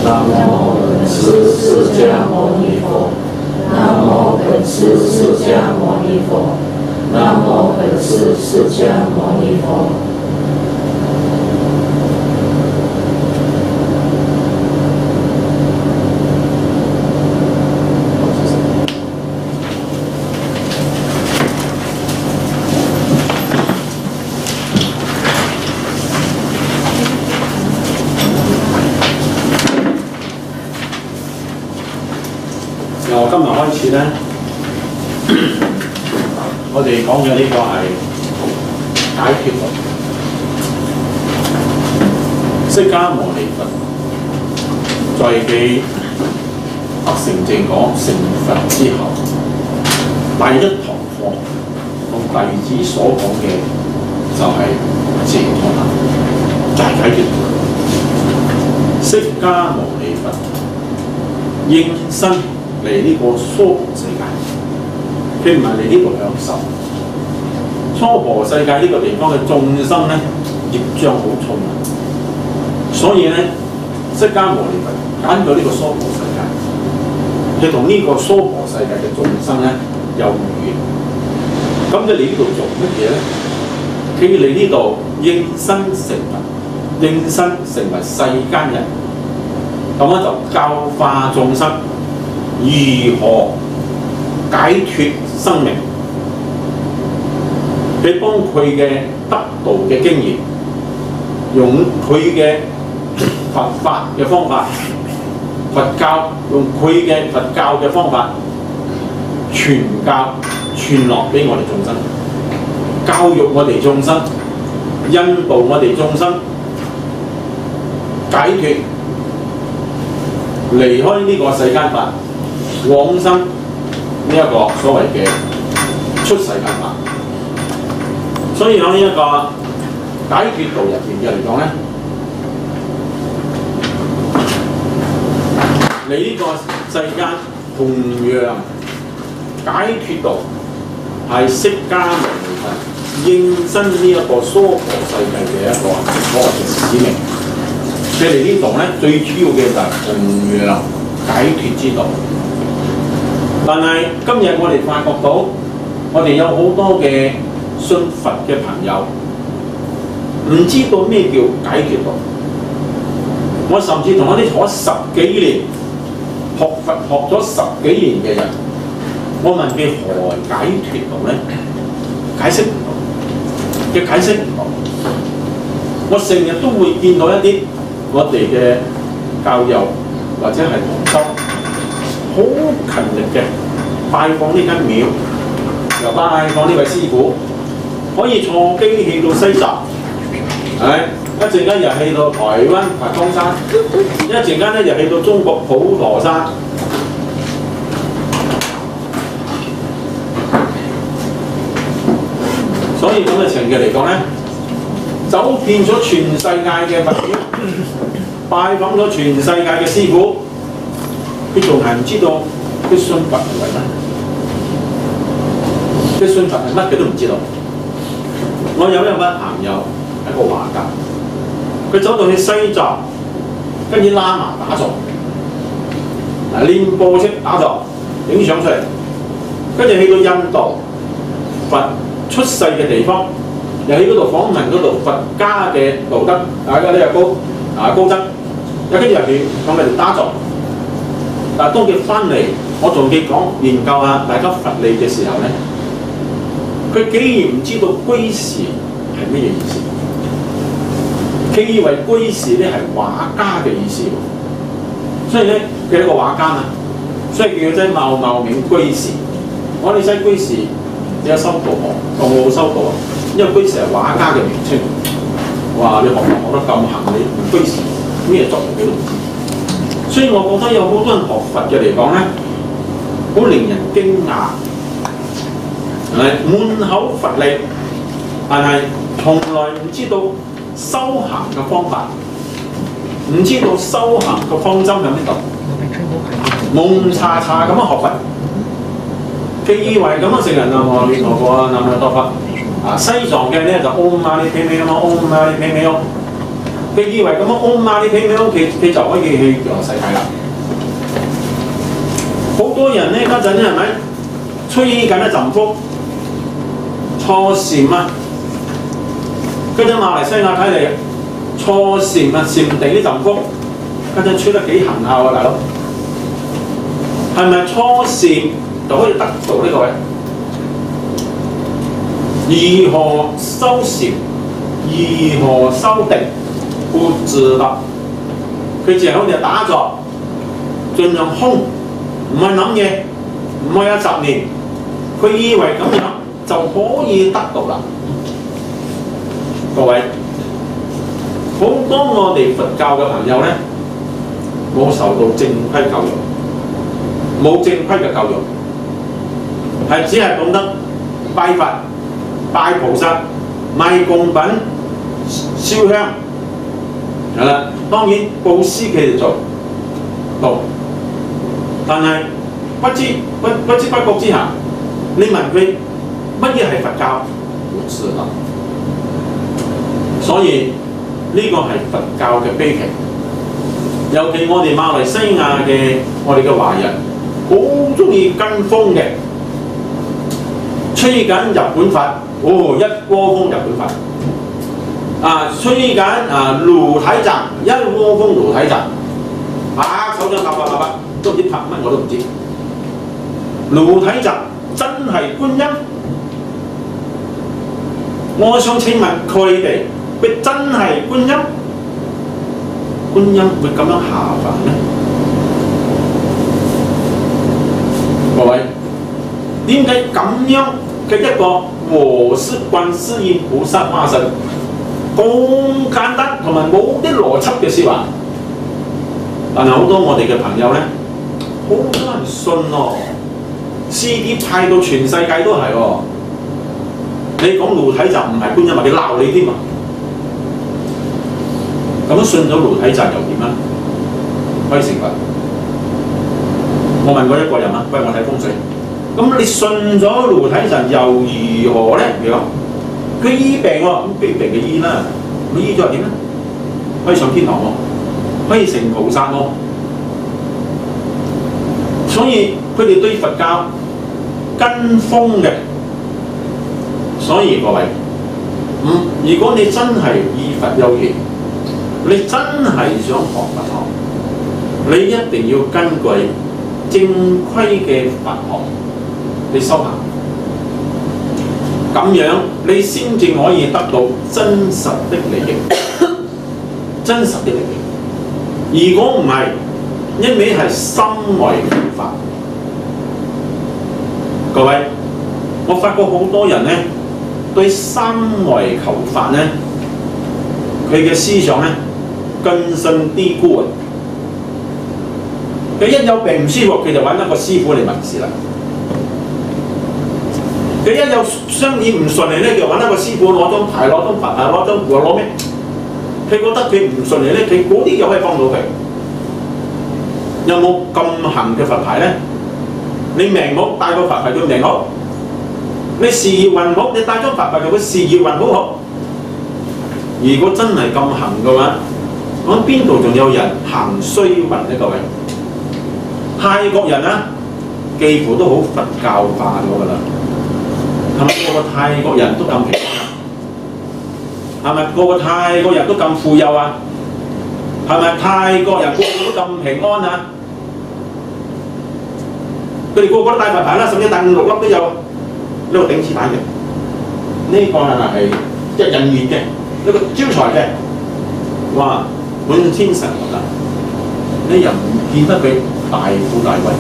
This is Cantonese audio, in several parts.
南无本师释迦牟尼佛。南无本师释迦牟尼佛。南无本师释迦牟尼佛。由今日開始咧，我哋講嘅呢個係解脫道。釋迦牟尼佛在佢得成正果成佛之後，第一堂課同弟子所講嘅就係解脫道，就係解脫道。釋迦牟尼佛應身嚟呢個娑婆世界，佢唔係嚟呢度享受。娑婆世界呢個地方嘅眾生咧，業障好重啊，所以咧，釋迦牟尼佛揀咗呢個娑婆世界，佢同呢個娑婆世界嘅眾生咧有緣。咁佢嚟呢度做乜嘢咧？佢嚟呢度應身成佛，應身成為世間人，咁咧就教化眾生。如何解脫生命？佢幫佢嘅得道嘅經驗，用佢嘅佛法嘅方法，佛教用佢嘅佛教嘅方法傳教傳落俾我哋眾生，教育我哋眾生，引導我哋眾生解脫，離開呢個世間法。往生呢一個所謂嘅出世間法，所以喺呢一個解脫道入邊嘅嚟講咧，你呢個世間同樣解脫道係釋迦牟尼佛應身呢一個娑婆世界嘅一個所謂嘅使命。佢哋呢度咧最主要嘅就係同樣解脫之道。但係今日我哋發覺到，我哋有好多嘅信佛嘅朋友，唔知道咩叫解脫道。我甚至同一啲學10幾年、學佛學咗10幾年嘅人，我問佢何謂解脫道咧？解釋唔到，嘅解釋唔到。我成日都會見到一啲我哋嘅教友或者係同修。好勤力嘅拜訪呢間廟，又拜訪呢位師傅，可以坐機去到西藏，一陣間又去到台灣佛光山，一陣間咧又去到中國普陀山。所以咁嘅情形嚟講咧，走遍咗全世界嘅佛廟，拜訪咗全世界嘅師傅。佢仲係唔知道佢信佛係為乜？佢信佛係乜佢都唔知道。我有一位朋友係一個畫家，佢走到去西藏，跟住喇嘛打坐，練波式打坐，影相出嚟，跟住去到印度佛出世嘅地方，又喺嗰度訪問嗰度佛家嘅道德，大家都有高僧，又跟住入去講佢哋打坐。但係當佢翻嚟，我同佢講研究下大家佛理嘅時候咧，佢竟然唔知道居士係乜嘢意思，佢以為居士咧係畫家嘅意思，所以咧佢係一個畫家嘛，所以叫佢真茂茂名居士。我哋西居士你有收到冇？我冇收到啊，因為居士係畫家嘅名稱。哇！你學得咁行，你唔居士咩作用佢都唔知。所以我覺得有好多人學佛嘅嚟講咧，好令人驚訝，係咪？滿口佛理，但係從來唔知道修行嘅方法，唔知道修行嘅方針喺邊度，蒙查查咁樣學佛，佢以為咁樣成人南無阿彌陀佛，南無阿彌陀佛。西藏嘅咧就嗡嘛呢叭咪吽，嗡嘛呢叭咪吽。佢以為咁樣安嘛啲皮喺屋企，佢就可以去遊世界啦。好多人呢，家陣係咪吹緊一陣風，錯禪啊！家陣馬來西亞睇嚟錯禪啊，禪地呢陣風，家陣吹得幾行下喎，大佬。係咪初禪就可以得到呢個位？如何修禪？如何修定？不知道。佢淨係好似打坐，盡量空，唔係諗嘢，唔係有雜念。佢以為咁樣就可以得到啦。各位，好多我哋佛教嘅朋友呢，冇受到正規教育。冇正規嘅教育，係只係懂得拜佛、拜菩薩、賣供品、燒香，係啦。當然布施佢哋做到，但係不知不覺之下，你問佢乜嘢係佛教，唔知道。所以呢個係佛教嘅悲劇。尤其我哋馬來西亞嘅我哋嘅華人。好中意跟風嘅，吹緊日本法，一窩蜂日本法。吹緊盧體集，一窩蜂盧體集，拍手掌拍，都唔知拍乜我都唔知。盧體集真係觀音，我想請問佢真係觀音？觀音會咁樣下凡咩？各位，點解咁樣嘅一個和氏觀世音菩薩化身咁簡單同埋冇啲邏輯嘅説話，但係好多我哋嘅朋友呢，好難信喎。CD 派到全世界都係喎。你講盧體集唔係觀音，咪佢鬧你添啊！咁樣信咗盧體集又點啊？可以成佛？我問過一個人啊，喂，我睇風水。咁你信咗盧體神又如何咧？你講佢醫病喎，咁病嘅醫啦，佢醫咗又點咧？可以上天堂喎，可以成菩薩喎。所以佢哋對佛教跟風嘅。所以各位，如果你真係以佛有緣，你真係想學佛學，你一定要根據正規嘅佛學，你修行，咁樣你先至可以得到真實的利益，真實的利益。如果唔係，一味係心外求法。各位，我發覺好多人呢對心外求法呢，佢嘅思想呢根深蒂固啊！佢一有病唔舒服，佢就揾一個師傅嚟問事啦。佢一有生意唔順利咧，就揾一個師傅攞張牌、攞張佛啊、攞張符攞咩？佢覺得佢唔順利咧，佢嗰啲就可以幫到佢。有冇咁行嘅佛牌咧？你命好帶個佛牌佢命好，你事業運好，你帶張佛牌佢事業運好好。如果真係咁行嘅話，咁邊度仲有人行衰運呢？各位？泰國人啊，幾乎都好佛教化咗㗎啦。係咪個個泰國人都咁平安啊？係咪個個泰國人都咁富有啊？係咪泰國人個個都咁平安啊？佢哋個個都帶佛牌啦，甚至帶5、6粒都有，呢個頂次牌嘅，呢個係即係人緣嘅，呢個招財嘅，哇！滿天神佛啊！你又唔見得佢大富大貴？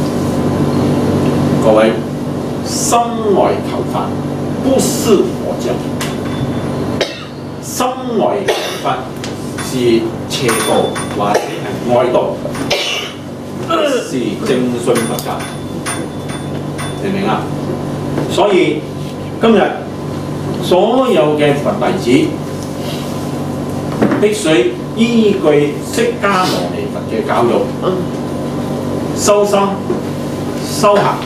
各位，心外求法不是佛教，心外求法是邪道或者係外道，不是正信佛教，明唔明啊？所以今日所有嘅佛弟子必須依據釋迦牟尼佛嘅教育，修心、修行、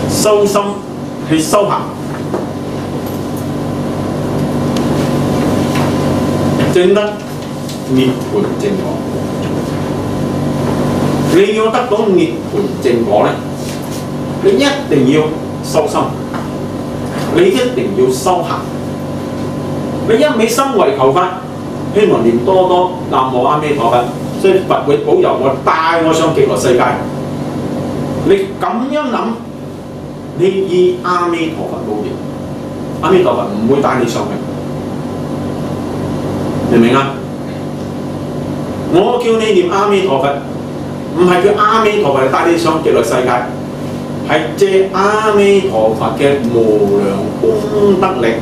修心去修行。證得涅槃正果。你要得到涅槃正果咧，你一定要修心，你一定要修行。你一味心為求法，希望念多多南無阿彌陀佛，所以佛會保佑我，帶我上極樂世界。你咁樣諗，你以阿彌陀佛高念，阿彌陀佛唔會帶你上去，明唔明啊？我叫你念阿彌陀佛，唔係叫阿彌陀佛帶你上極樂世界，係借阿彌陀佛嘅無量功德力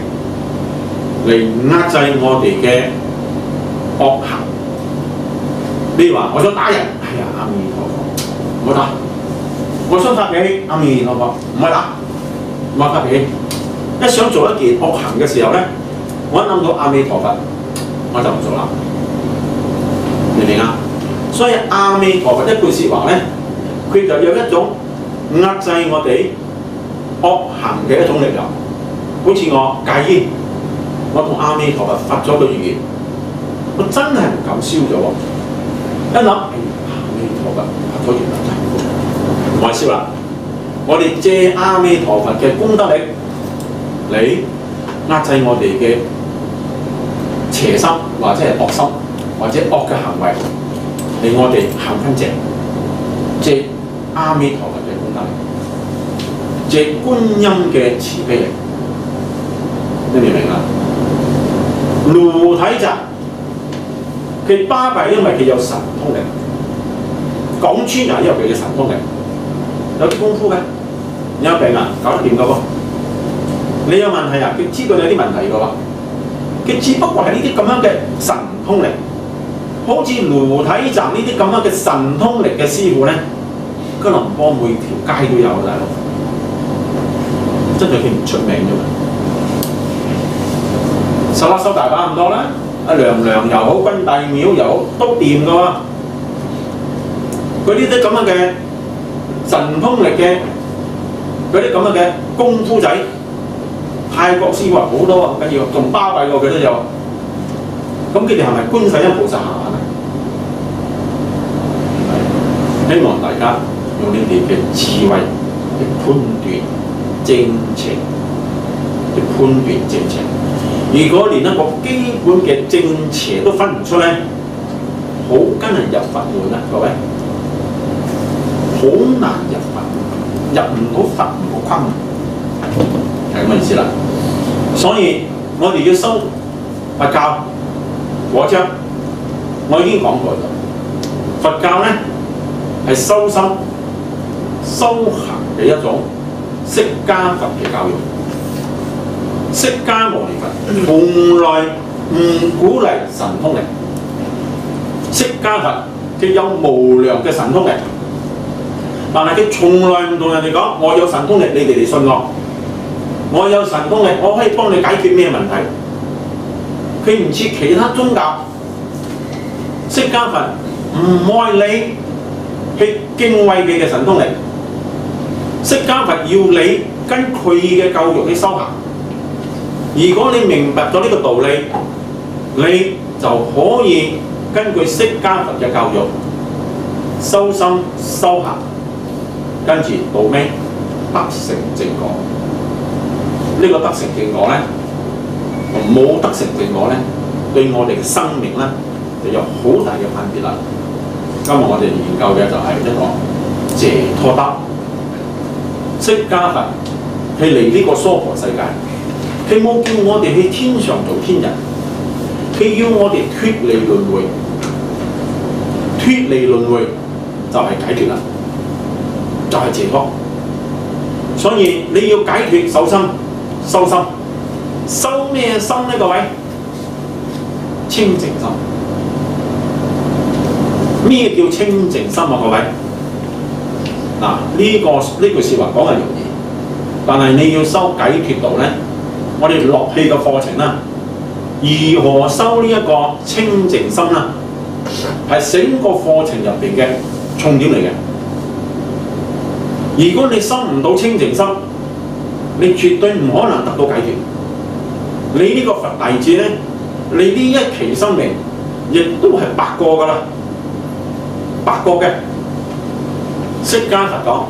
嚟壓制我哋嘅惡行。你話我想打人，哎呀阿彌陀佛，唔好打。我想發脾氣，阿彌陀佛，唔係打，唔係發脾氣。一想做一件惡行嘅時候咧，我一諗到阿彌陀佛，我就唔做啦。明唔明啊？所以阿彌陀佛一句説話咧，佢就有一種壓制我哋惡行嘅一種力量。好似我戒煙，我同阿彌陀佛發咗個願，我真係唔敢燒咗喎。一諗，阿彌陀佛發咗願啦，唔係燒啦。我哋借阿彌陀佛嘅功德力嚟壓制我哋嘅邪心，或者係惡心，或者惡嘅行為，令我哋行翻正。借阿彌陀佛嘅功德力，借觀音嘅慈悲力，你明唔明啊？盧體集佢巴閉，因為佢有神通力；講穿就係因為佢嘅神通力，有啲功夫嘅。你有病啊，搞得掂㗎喎。你有問題啊，佢知道你有啲問題㗎喎。佢只不過係呢啲咁樣嘅神通力，好似盧體集呢啲咁樣嘅神通力嘅師傅咧，吉隆坡每條街都有啊，大佬。真係佢唔出名啫嘛。收一收大把咁多啦，阿娘娘又好，軍帝廟又好，都掂㗎喎。佢呢啲咁樣嘅神通力嘅嗰啲咁樣嘅功夫仔，泰國師傅好多啊，唔緊要，仲巴閉過佢都有。咁佢哋係咪觀世音菩薩行啊？希望大家用你哋嘅智慧去判斷正邪，去判斷正邪。如果連一個基本嘅正邪都分唔出咧，好跟人入佛門啊，各位，好難入佛門，入唔到佛門個框，係咁嘅意思啦。所以我哋要修佛教果章，我已經講過咗。佛教咧係修心修行嘅一種釋迦佛嘅教育。釋迦牟尼佛從來唔鼓勵神通力，釋迦佛佢有無量嘅神通力，但係佢從來唔同人哋講我有神通力，你哋嚟信我。我有神通力，我可以幫你解決咩問題？佢唔似其他宗教，釋迦佛唔愛你去敬畏佢嘅神通力，釋迦佛要你跟佢嘅教育去修行。如果你明白咗呢個道理，你就可以根據釋迦佛嘅教育修心修行，跟住到尾得成正果。呢個得成正果咧，同冇得成正果咧，對我哋嘅生命咧就有好大嘅分別啦。今日我哋研究嘅就係一個謝托德，釋迦佛係嚟呢個娑婆世界，佢冇叫我哋去天上做天人，佢要我哋脫離輪迴，脫離輪迴就係解脫啦，就係謝托。所以你要解脫修心。修心，修咩心呢？各位，清淨心。咩叫清淨心啊？各位，嗱呢句説話講係容易，但係你要修解脫道咧，我哋落氣嘅課程啦，如何修呢一個清淨心啦，係整個課程入邊嘅重點嚟嘅。如果你修唔到清淨心，你絕對唔可能得到解脫。你呢個佛弟子咧，你呢一期生命亦都係白過㗎啦，白過嘅。釋迦佛講，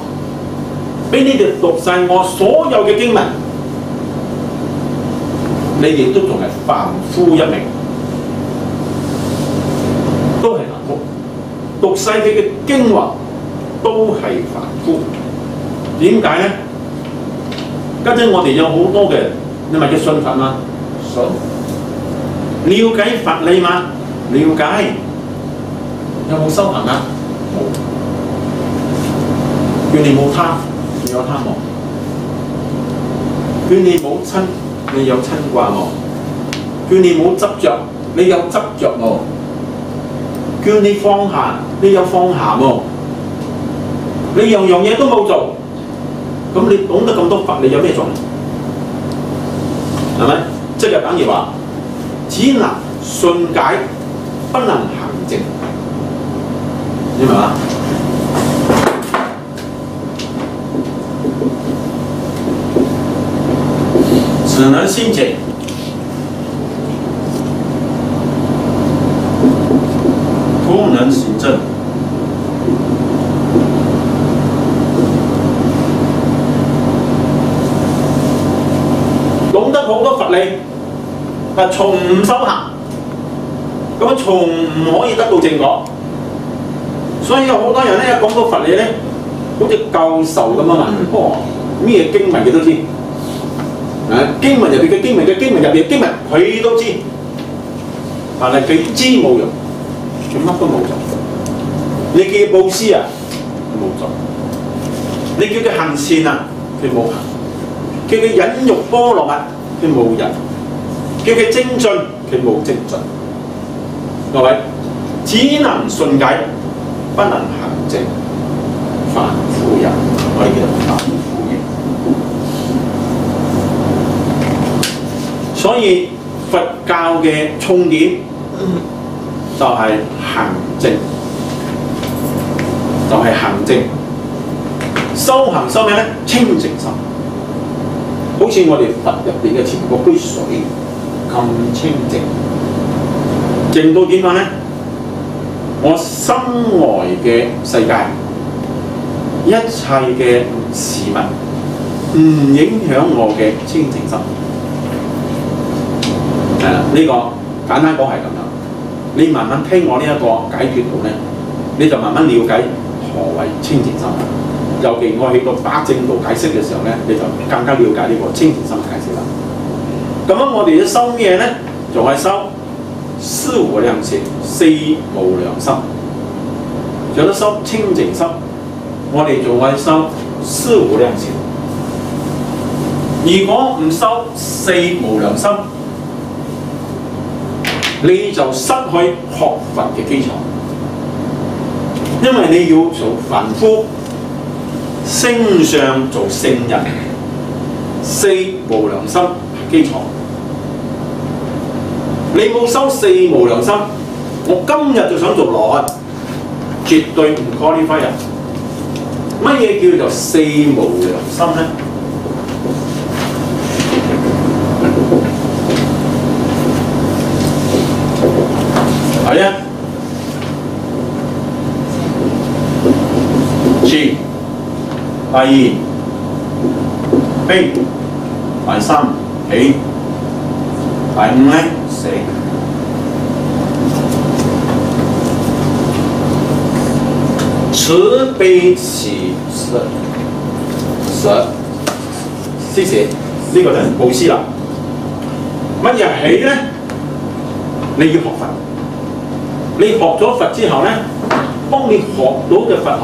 俾你哋讀晒我所有嘅經文，你哋都仲係凡夫一名，都係凡夫。讀晒佢嘅經話都係凡夫。點解咧？家陣我哋有好多嘅，你咪叫信佛嘛？信。了解佛理嘛？了解。有冇修行啊？冇。叫你冇貪，你有貪望；叫你冇親，你有親掛望；叫你冇執着，你有執着望；叫你放下，你有放下望。你樣樣嘢都冇做，咁你懂得咁多法，你有咩做？係咪？即係等於話，只能信解，不能行證。你明嘛？只能信解，不能行證。懂得好多佛理，但從唔修行，咁從唔可以得到正果。所以有好多人咧，一講到佛理咧，好似教授咁啊嘛，咩經文佢都知。經文入邊嘅經文嘅經文入邊嘅經文，佢都知，但係佢知冇用，佢乜都冇做。你叫佢佈施啊，佢冇做；你叫佢行善啊，佢冇行；叫佢忍辱波羅蜜，佢冇忍；叫佢精進，佢冇精進。各位，只能信解，不能行證，凡夫人，我哋叫做凡夫人。所以佛教嘅重點就係行證，就係行證。修行修咩咧？清淨心，好似我哋佛入邊嘅前嗰杯水咁清淨，淨到點樣咧？我心外嘅世界，一切嘅事物唔影響我嘅清淨心。呢個簡單講係咁樣。你慢慢聽我呢一個解決圖咧，你就慢慢了解何謂清淨心。尤其我去到八正道解釋嘅時候咧，你就更加了解呢個清淨心嘅解釋啦。咁樣我哋要修咩咧？仲係修四無量善、四無量心。有得修清淨心，我哋仲係修四無量善。如果唔修四無量心，你就失去學佛嘅基礎，因為你要做凡夫，升上做聖人，四無量心基礎。你冇修四無量心，我今日就想做羅漢，絕對唔 qualify 人。乜嘢叫做四無量心咧？第一，智；第二，悲；第三，喜；第五咧，捨。慈悲喜捨，施捨，呢個就係布施啦。乜嘢喜咧？你要學佛。你學咗佛之後咧，當你學到嘅佛學，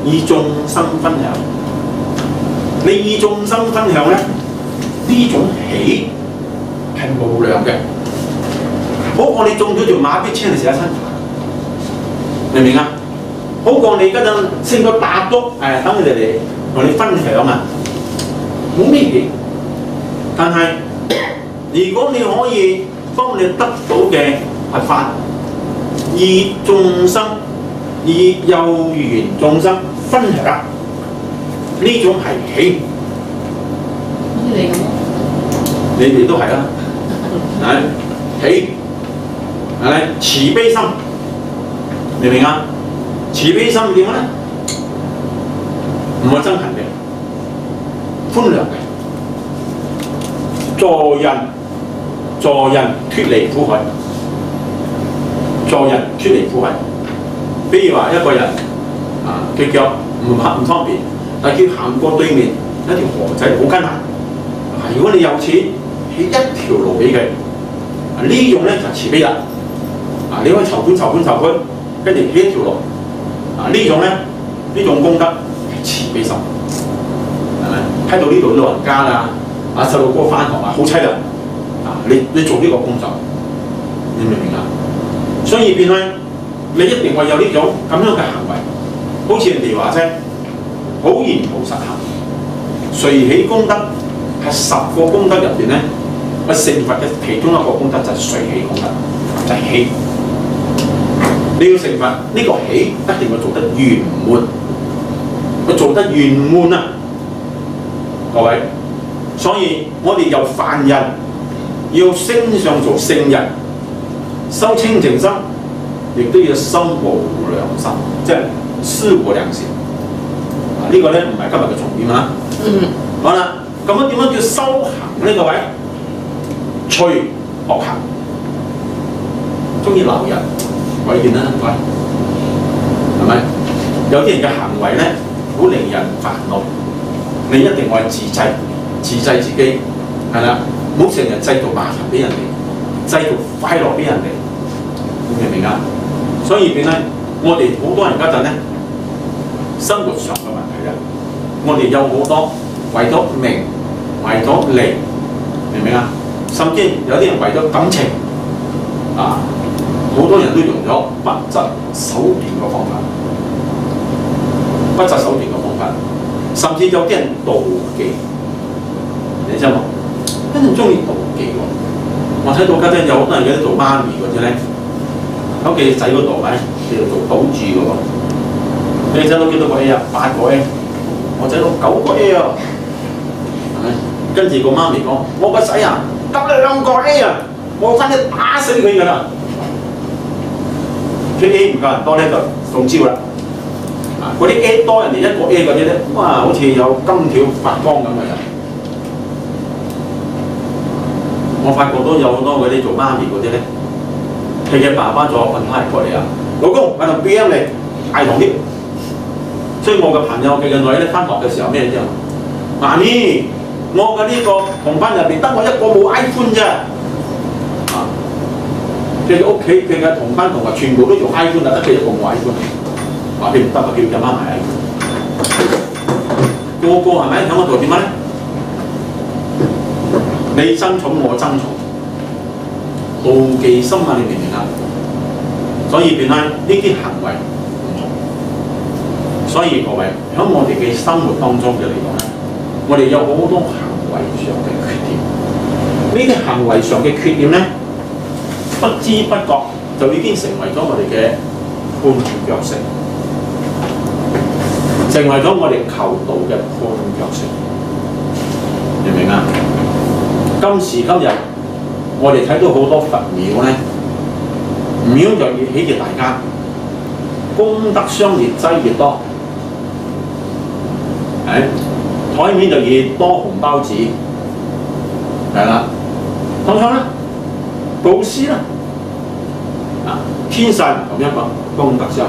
以眾生分享。你以眾生分享咧，呢種喜係無量嘅，好過你中咗條馬必車你食一餐飯，明唔明啊？好過你嗰陣升個大屋，等你哋嚟同你分享啊，冇咩喜。但係如果你可以當你得到嘅係法，以眾生、以有緣眾生分享，呢種係喜。好似你咁，你哋都係啦，係喜，係咪慈悲心？明唔明啊？慈悲心點咧？唔係憎恨嘅，寬良嘅，助人脫離苦海，助人脫離苦海。比如話一個人佢腳唔方便，但係佢行過對面一條河仔好艱難。如果你有錢，起一條路俾佢，呢種咧就慈悲啦。你可以籌款，跟住起一條路。呢種咧，呢種功德係慈悲心，係咪？睇到呢度老人家啦，細路哥翻學好凄涼，你做呢個工作，你明唔明啊？所以變咧，你一定會有呢種咁樣嘅行為，好似人哋話啫，好言好實行，隨喜功德係10個功德入邊咧，成佛嘅其中一個功德就係隨喜功德，就係喜。你要成佛，呢個喜一定要做得圓滿，佢做得圓滿啊，各位。所以我哋由凡人要升上做聖人，修清淨心，亦都要修無量心，即係思無量善。呢個咧唔係今日嘅重點啊。好啦，咁樣點樣叫修行呢？各位，隨學行，中意留人。改變啦，各位，係咪？有啲人嘅行為咧，好令人煩惱。你一定愛自制自己，係啦，唔好成日製造麻煩俾人哋，製造快樂俾人哋，明唔明啊？所以變咧，我哋好多人家陣咧，生活上嘅問題咧，我哋有好多為咗名，為咗利，明唔明啊？甚至有啲人為咗感情好多人都用咗不擇手段嘅方法，甚至有啲人妒忌，你知冇？一定中意妒忌喎。我睇到家陣有好多人嗰啲做媽咪嗰啲咧，喺屋企仔嗰度咪叫做賭注嘅喎。你仔佬幾多個 A 啊？8個 A， 我仔佬9個 A 啊，係咪？跟住個媽咪講：我個仔啊，得2個 A 啊，我翻去打死佢㗎啦！佢 A 唔夠人多咧，就中招啦。嗰啲 A 多人哋1個 A 嗰啲咧，哇，好似有金條發光咁嘅人。我發覺都有好多嗰啲做媽咪嗰啲咧，佢嘅爸爸坐瞓胎過嚟啊，老公我同 BM 嚟大堂啲。所以我嘅朋友佢嘅女咧翻學嘅時候咩啫？媽咪，我嘅呢個同班入邊得我1個冇 iPhone 啫。佢嘅屋企佢嘅同班同學全部都用 iPhone，得佢1個冇 iPhone。話佢唔得啊，叫佢媽買 iPhone。個個係咪喺我度點解咧？你爭寵我爭寵，妒忌心啊！你明唔明啊？所以變啦，呢啲行為唔好。所以各位喺我哋嘅生活當中嘅嚟講咧，我哋有好多行為上嘅缺點。呢啲行為上嘅缺點咧，不知不覺就已經成為咗我哋嘅絆腳石，成為咗我哋求道嘅絆腳石。明唔明啊？今時今日，我哋睇到好多佛廟咧，廟就越起越大間，功德箱越擠越多，台面就越多紅包紙，係啦。同樣咧，布施啦，天神咁一個功德箱，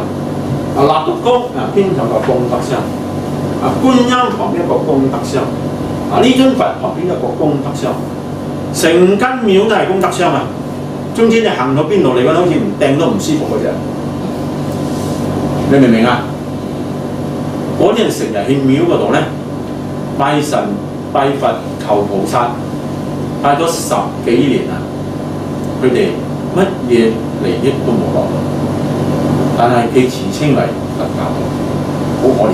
蠟燭光邊有個功德箱，觀音旁邊一個功德箱，呢尊佛旁邊一個功德箱。成間廟都係功德箱啊！總之你行到邊度嚟講，好似唔掟都唔舒服嗰隻。你明唔明啊？嗰啲人成日去廟嗰度咧，拜神拜佛求菩薩，拜咗10幾年啦，佢哋乜嘢利益都冇攞到，但係佢自稱為佛教徒，好可憐。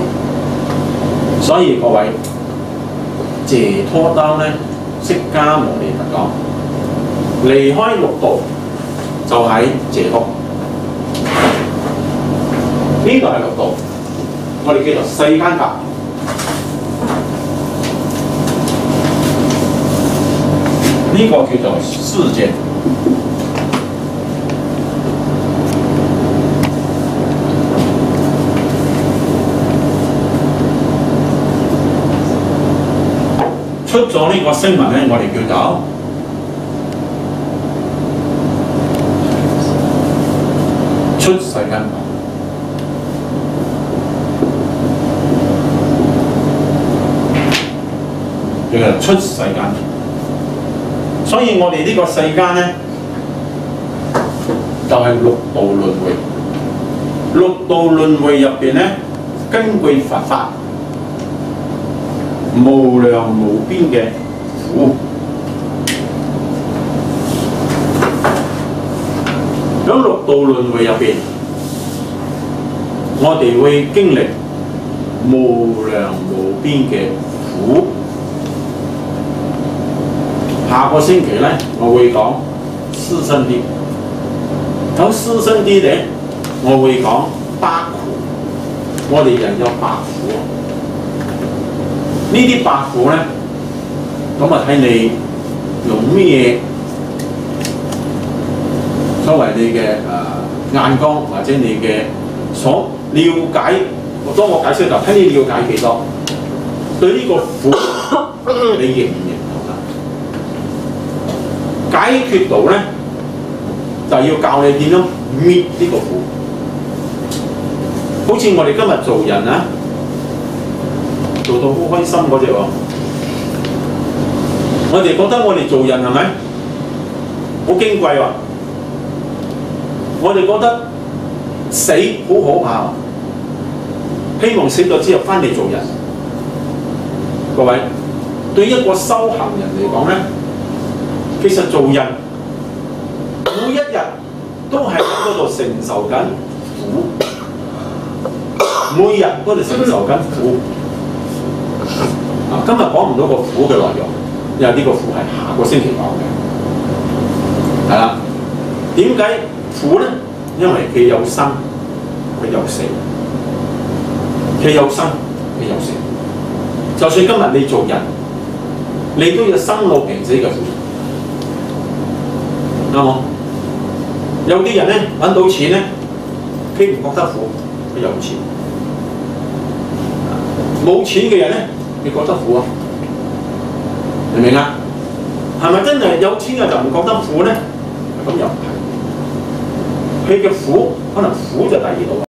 所以各位，謝拖兜咧。釋迦牟尼佛講，離開6道就喺謝屋，呢個係6道，我哋叫做世間法。呢個叫做世間，出咗呢個聲紋咧，我哋叫做出世間網，叫做出世間。所以我哋呢個世間咧，就係六道輪迴。六道輪迴入邊咧，根據佛法，無量無邊嘅苦。喺六道輪迴入邊，我哋會經歷無量無邊嘅苦。下個星期咧，我會講師生啲。喺師生啲咧，我會講八苦。我哋人有八苦。呢啲八苦咧，咁啊睇你用咩所謂你嘅眼光或者你嘅所了解，當我解釋就睇你了解幾多，對呢個苦你認唔認同啦？解決到咧，就要教你點樣搣呢個苦。好似我哋今日做人啊，做到好開心嗰隻喎。我哋覺得我哋做人係咪好矜貴喎？我哋覺得死好可怕，希望死咗之後翻嚟做人。各位，對一個修行人嚟講咧，其實做人每一日都係喺嗰度承受緊苦，每日都係承受緊苦。今日講唔到個苦嘅內容，因為呢個苦係下個星期講嘅，係啦。點解苦咧？因為佢有生，佢有死，佢有生，佢有死。就算今日你做人，你都要生老病死嘅苦，啱冇？有啲人咧揾到錢咧，佢唔覺得苦，佢有錢；冇錢嘅人咧，你覺得苦啊？明唔明啊？係咪真係有錢嘅就唔覺得苦咧？咁又唔係。佢嘅苦可能苦就第二度。